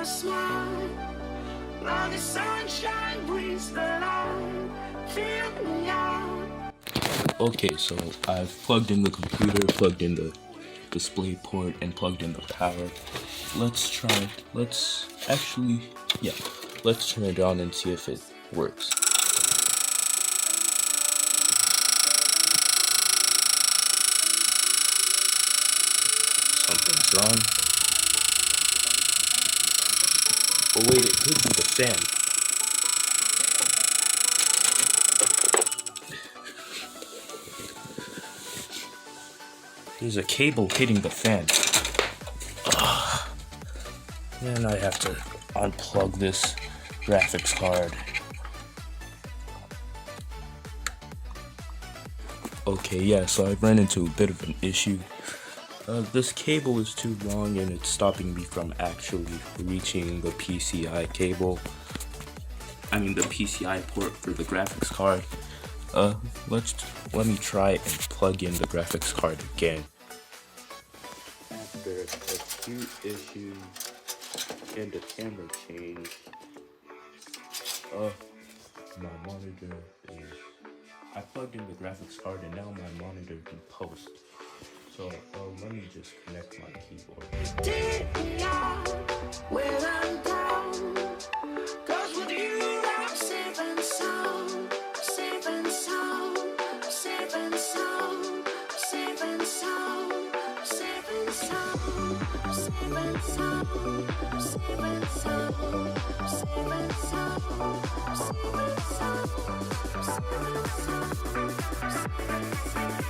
a smile. Now the sunshine brings the light. Fill me out. Okay, so I've plugged in the computer, plugged in the display port, and plugged in the power. Let's turn it on and see if it works. Something's wrong. Oh wait, it could be the fan. There's a cable hitting the fan. And I have to unplug this graphics card. Okay, yeah, so I've run into a bit of an issue. This cable is too long and it's stopping me from actually reaching the PCI cable. I mean the PCI port for the graphics card. Let me try and plug in the graphics card again. After a few issues and the camera change, my monitor is. I plugged in the graphics card and now my monitor can post. So let me just connect my keyboard. Take me out when I'm down. 'Cause with you I'm safe and sound. Safe and sound. Safe and sound. Safe and sound. Safe and sound. Safe and sound. Safe and sound. Safe and sound. Safe and sound. Safe and sound.